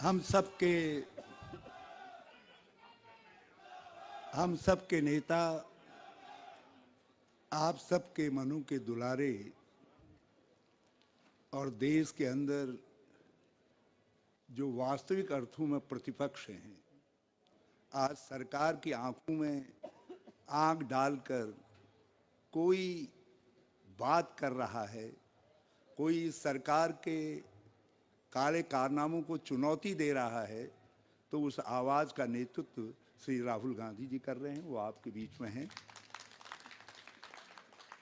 हम सबके नेता, आप सबके मनों के दुलारे और देश के अंदर जो वास्तविक अर्थों में प्रतिपक्ष हैं, आज सरकार की आंखों में आंख डालकर कोई बात कर रहा है, कोई सरकार के काले कारनामों को चुनौती दे रहा है, तो उस आवाज का नेतृत्व श्री राहुल गांधी जी कर रहे हैं। वो आपके बीच में हैं।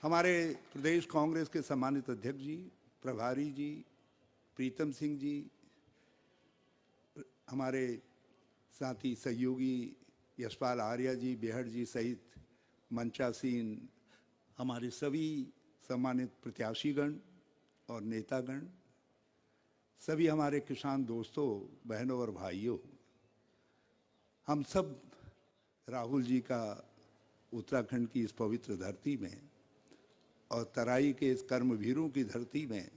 हमारे प्रदेश कांग्रेस के सम्मानित अध्यक्ष जी, प्रभारी जी, प्रीतम सिंह जी, हमारे साथी सहयोगी यशपाल आर्या जी, बेहड़ जी सहित मंचासीन हमारे सभी सम्मानित प्रत्याशीगण और नेतागण, सभी हमारे किसान दोस्तों, बहनों और भाइयों, हम सब राहुल जी का उत्तराखंड की इस पवित्र धरती में और तराई के इस कर्मवीरों की धरती में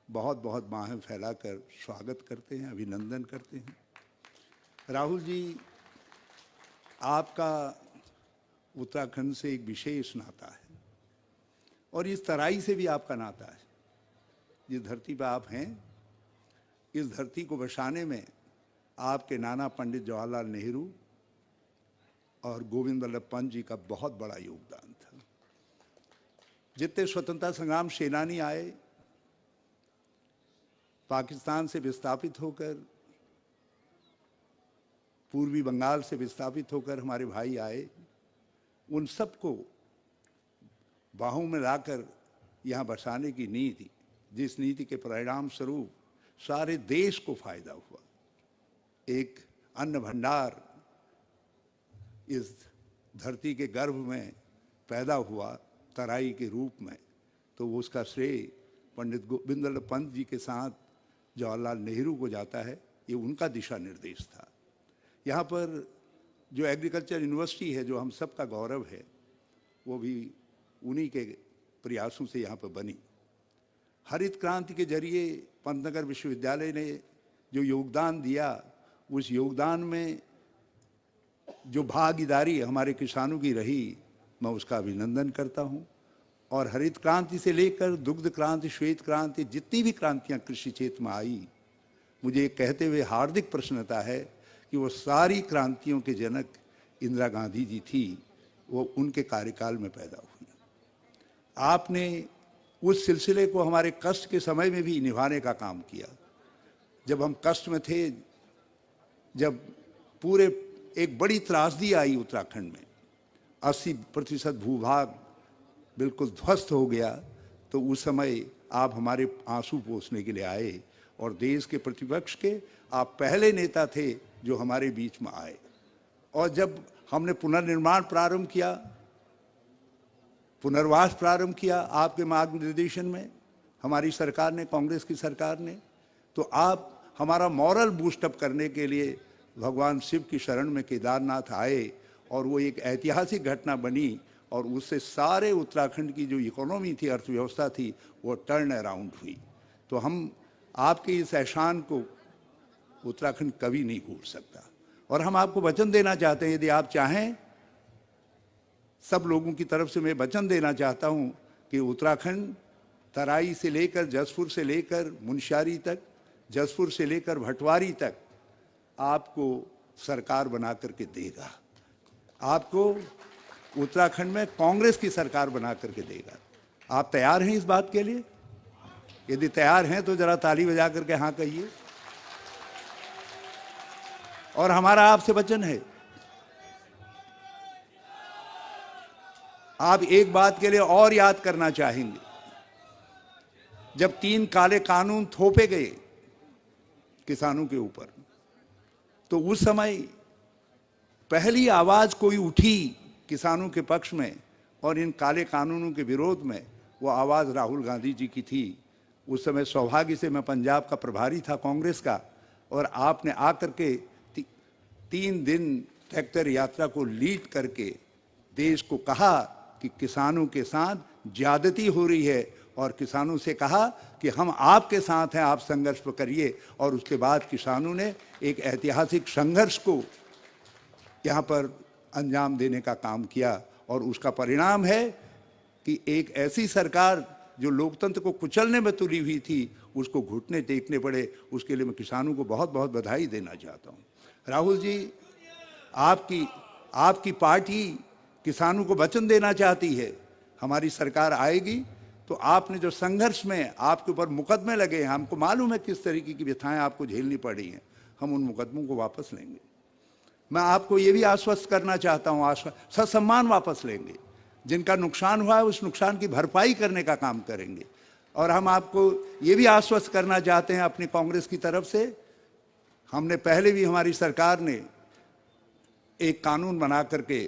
बहुत बहुत बाहें फैलाकर स्वागत करते हैं, अभिनंदन करते हैं। राहुल जी, आपका उत्तराखंड से एक विशेष नाता है और इस तराई से भी आपका नाता है। जिस धरती पर आप हैं, इस धरती को बसाने में आपके नाना पंडित जवाहरलाल नेहरू और गोविंद वल्लभ पंत जी का बहुत बड़ा योगदान था। जितने स्वतंत्रता संग्राम सेनानी आए, पाकिस्तान से विस्थापित होकर, पूर्वी बंगाल से विस्थापित होकर हमारे भाई आए, उन सबको बाहों में लाकर यहाँ बसाने की नीति, जिस नीति के परिणाम स्वरूप सारे देश को फायदा हुआ, एक अन्न भंडार इस धरती के गर्भ में पैदा हुआ तराई के रूप में, तो उसका श्रेय पंडित गोविंद वल्लभ पंत जी के साथ जवाहरलाल नेहरू को जाता है। ये उनका दिशा निर्देश था। यहाँ पर जो एग्रीकल्चर यूनिवर्सिटी है, जो हम सब का गौरव है, वो भी उन्हीं के प्रयासों से यहाँ पर बनी। हरित क्रांति के जरिए पंतनगर विश्वविद्यालय ने जो योगदान दिया, उस योगदान में जो भागीदारी हमारे किसानों की रही, मैं उसका अभिनंदन करता हूँ। और हरित क्रांति से लेकर दुग्ध क्रांति, श्वेत क्रांति, जितनी भी क्रांतियाँ कृषि क्षेत्र में आई, मुझे ये कहते हुए हार्दिक प्रसन्नता है कि वो सारी क्रांतियों के जनक इंदिरा गांधी जी थी, वो उनके कार्यकाल में पैदा हुई। आपने उस सिलसिले को हमारे कष्ट के समय में भी निभाने का काम किया। जब हम कष्ट में थे, जब पूरे एक बड़ी त्रासदी आई उत्तराखंड में, 80% भूभाग बिल्कुल ध्वस्त हो गया, तो उस समय आप हमारे आंसू पोंछने के लिए आए और देश के प्रतिपक्ष के आप पहले नेता थे जो हमारे बीच में आए। और जब हमने पुनर्निर्माण प्रारंभ किया, पुनर्वास प्रारंभ किया आपके मार्गनिर्देशन में, हमारी सरकार ने, कांग्रेस की सरकार ने, तो आप हमारा मॉरल बूस्टअप करने के लिए भगवान शिव की शरण में केदारनाथ आए और वो एक ऐतिहासिक घटना बनी और उससे सारे उत्तराखंड की जो इकोनॉमी थी, अर्थव्यवस्था थी, वो टर्न अराउंड हुई। तो हम आपके इस एहसान को उत्तराखंड कभी नहीं भूल सकता। और हम आपको वचन देना चाहते हैं, यदि आप चाहें, सब लोगों की तरफ से मैं वचन देना चाहता हूं कि उत्तराखंड तराई से लेकर, जसपुर से लेकर मुनस्यारी तक, जसपुर से लेकर भटवारी तक आपको सरकार बना करके देगा। आपको उत्तराखंड में कांग्रेस की सरकार बना करके देगा। आप तैयार हैं इस बात के लिए? यदि तैयार हैं तो जरा ताली बजा करके हाँ कहिए। और हमारा आपसे वचन है, आप एक बात के लिए और याद करना चाहेंगे, जब 3 काले कानून थोपे गए किसानों के ऊपर, तो उस समय पहली आवाज कोई उठी किसानों के पक्ष में और इन काले कानूनों के विरोध में, वो आवाज राहुल गांधी जी की थी। उस समय सौभाग्य से मैं पंजाब का प्रभारी था कांग्रेस का, और आपने आकर के 3 दिन ट्रैक्टर यात्रा को लीड करके देश को कहा कि किसानों के साथ ज्यादती हो रही है और किसानों से कहा कि हम आपके साथ हैं, आप संघर्ष करिए। और उसके बाद किसानों ने एक ऐतिहासिक संघर्ष को यहाँ पर अंजाम देने का काम किया और उसका परिणाम है कि एक ऐसी सरकार जो लोकतंत्र को कुचलने में तुली हुई थी, उसको घुटने टेकने पड़े। उसके लिए मैं किसानों को बहुत बहुत बधाई देना चाहता हूँ। राहुल जी, आपकी पार्टी किसानों को वचन देना चाहती है, हमारी सरकार आएगी तो आपने जो संघर्ष में आपके ऊपर मुकदमे लगे हैं, हमको मालूम है किस तरीके की व्यथाएं आपको झेलनी पड़ी हैं, हम उन मुकदमों को वापस लेंगे। मैं आपको ये भी आश्वस्त करना चाहता हूँ, ससम्मान वापस लेंगे। जिनका नुकसान हुआ है उस नुकसान की भरपाई करने का काम करेंगे। और हम आपको ये भी आश्वस्त करना चाहते हैं अपनी कांग्रेस की तरफ से, हमने पहले भी, हमारी सरकार ने एक कानून बना करके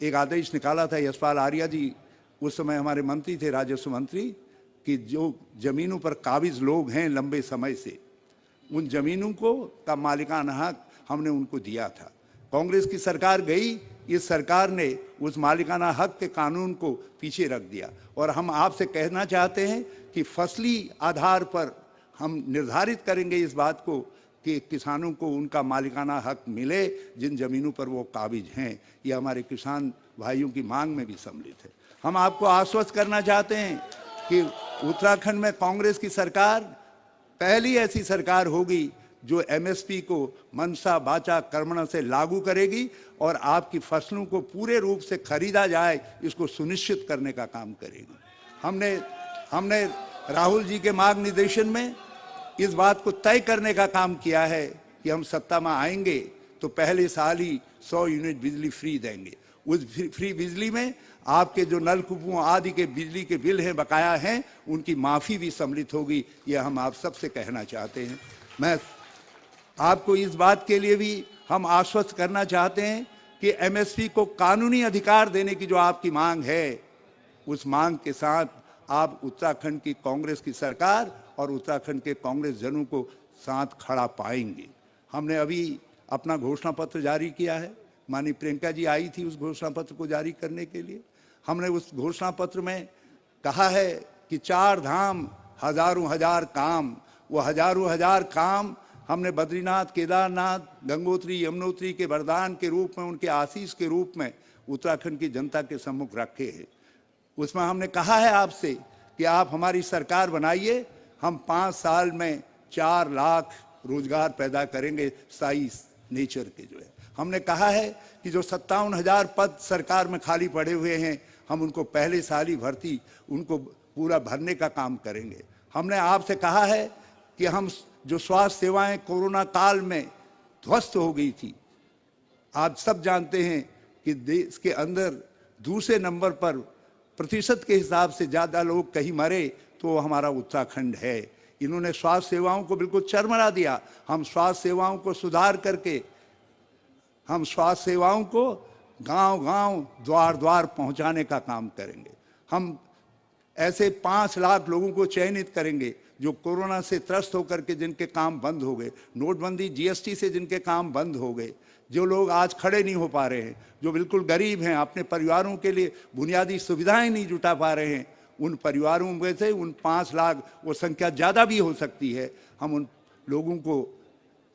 एक आदेश निकाला था, यशपाल आर्या जी उस समय हमारे मंत्री थे, राजस्व मंत्री, कि जो जमीनों पर काबिज लोग हैं लंबे समय से, उन जमीनों को का मालिकाना हक हमने उनको दिया था। कांग्रेस की सरकार गई, इस सरकार ने उस मालिकाना हक के कानून को पीछे रख दिया। और हम आपसे कहना चाहते हैं कि फसली आधार पर हम निर्धारित करेंगे इस बात को कि किसानों को उनका मालिकाना हक मिले जिन जमीनों पर वो काबिज हैं। ये हमारे किसान भाइयों की मांग में भी सम्मिलित है। हम आपको आश्वस्त करना चाहते हैं कि उत्तराखंड में कांग्रेस की सरकार पहली ऐसी सरकार होगी जो एमएसपी को मनसा वाचा कर्मणा से लागू करेगी और आपकी फसलों को पूरे रूप से खरीदा जाए, इसको सुनिश्चित करने का काम करेगी। हमने राहुल जी के मार्गनिर्देशन में इस बात को तय करने का काम किया है कि हम सत्ता में आएंगे तो पहले साल ही 100 यूनिट बिजली फ्री देंगे। उस फ्री बिजली में आपके जो नलकूपों आदि के बिजली के बिल हैं, बकाया हैं, उनकी माफ़ी भी सम्मिलित होगी। यह हम आप सबसे कहना चाहते हैं। मैं आपको इस बात के लिए भी हम आश्वस्त करना चाहते हैं कि एमएसपी को कानूनी अधिकार देने की जो आपकी मांग है, उस मांग के साथ आप उत्तराखंड की कांग्रेस की सरकार और उत्तराखंड के कांग्रेस जनों को साथ खड़ा पाएंगे। हमने अभी अपना घोषणा पत्र जारी किया है, माननीय प्रियंका जी आई थी उस घोषणा पत्र को जारी करने के लिए। हमने उस घोषणा पत्र में कहा है कि 4 धाम हजारों हजार काम, वो हजारों हजार काम हमने बद्रीनाथ, केदारनाथ, गंगोत्री, यमुनोत्री के वरदान के रूप में, उनके आशीष के रूप में उत्तराखंड की जनता के सम्मुख रखे हैं। उसमें हमने कहा है आपसे कि आप हमारी सरकार बनाइए, हम 5 साल में 4 लाख रोजगार पैदा करेंगे स्थायी नेचर के जो है। हमने कहा है कि जो 57,000 पद सरकार में खाली पड़े हुए हैं, हम उनको पहले साल ही भर्ती उनको पूरा भरने का काम करेंगे। हमने आपसे कहा है कि हम जो स्वास्थ्य सेवाएं कोरोना काल में ध्वस्त हो गई थी, आप सब जानते हैं कि देश के अंदर दूसरे नंबर पर प्रतिशत के हिसाब से ज़्यादा लोग कहीं मरे तो हमारा उत्तराखंड है। इन्होंने स्वास्थ्य सेवाओं को बिल्कुल चरमरा दिया। हम स्वास्थ्य सेवाओं को सुधार करके हम स्वास्थ्य सेवाओं को गांव-गांव, द्वार-द्वार पहुंचाने का काम करेंगे। हम ऐसे 5 लाख लोगों को चयनित करेंगे जो कोरोना से त्रस्त होकर के जिनके काम बंद हो गए, नोटबंदी, जीएसटी से जिनके काम बंद हो गए, जो लोग आज खड़े नहीं हो पा रहे हैं, जो बिल्कुल गरीब हैं, अपने परिवारों के लिए बुनियादी सुविधाएं नहीं जुटा पा रहे हैं, उन परिवारों में से उन 5 लाख, वो संख्या ज़्यादा भी हो सकती है, हम उन लोगों को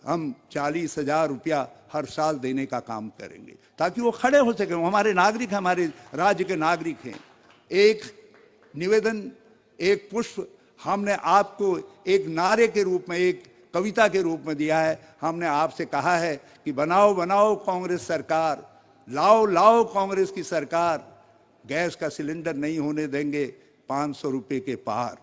हम 40,000 रुपया हर साल देने का काम करेंगे ताकि वो खड़े हो सकें। वो हमारे नागरिक, हमारे राज्य के नागरिक हैं। एक निवेदन, एक पुष्प हमने आपको एक नारे के रूप में, एक कविता के रूप में दिया है। हमने आपसे कहा है कि बनाओ बनाओ कांग्रेस सरकार, लाओ लाओ कांग्रेस की सरकार, गैस का सिलेंडर नहीं होने देंगे 500 रुपये के पार।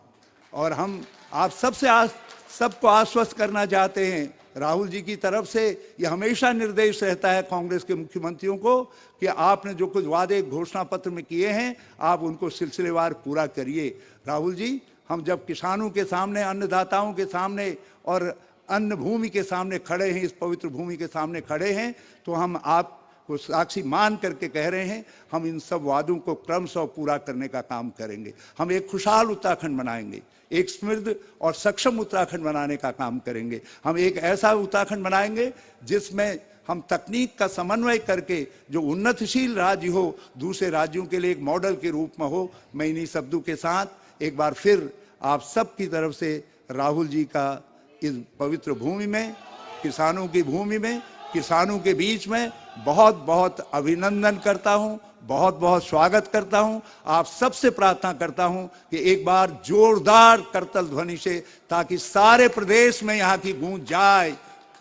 और हम आप सबको आश्वस्त करना चाहते हैं, राहुल जी की तरफ से ये हमेशा निर्देश रहता है कांग्रेस के मुख्यमंत्रियों को कि आपने जो कुछ वादे घोषणा पत्र में किए हैं, आप उनको सिलसिलेवार पूरा करिए। राहुल जी, हम जब किसानों के सामने, अन्नदाताओं के सामने और अन्न भूमि के सामने खड़े हैं, इस पवित्र भूमि के सामने खड़े हैं, तो हम आपको साक्षी मान करके कह रहे हैं, हम इन सब वादों को क्रमशः पूरा करने का काम करेंगे। हम एक खुशहाल उत्तराखंड बनाएंगे, एक समृद्ध और सक्षम उत्तराखंड बनाने का काम करेंगे। हम एक ऐसा उत्तराखंड बनाएंगे जिसमें हम तकनीक का समन्वय करके जो उन्नतशील राज्य हो, दूसरे राज्यों के लिए एक मॉडल के रूप में हो। मैं इन्हीं शब्दों के साथ एक बार फिर आप सबकी तरफ से राहुल जी का इस पवित्र भूमि में, किसानों की भूमि में, किसानों के बीच में बहुत बहुत अभिनंदन करता हूं, बहुत बहुत स्वागत करता हूं। आप सबसे प्रार्थना करता हूं कि एक बार जोरदार करतल ध्वनि से, ताकि सारे प्रदेश में यहाँ की गूंज जाए,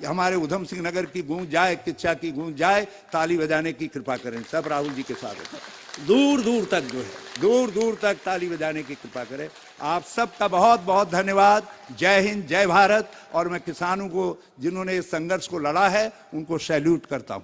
हमारे उधम सिंह नगर की गूंज जाए, किच्चा की गूंज जाए, ताली बजाने की कृपा करें। सब राहुल जी के साथ दूर दूर तक जो है, दूर दूर तक ताली बजाने की कृपा करें। आप सबका बहुत बहुत धन्यवाद। जय हिंद, जय भारत। और मैं किसानों को जिन्होंने इस संघर्ष को लड़ा है उनको सैल्यूट करता हूं।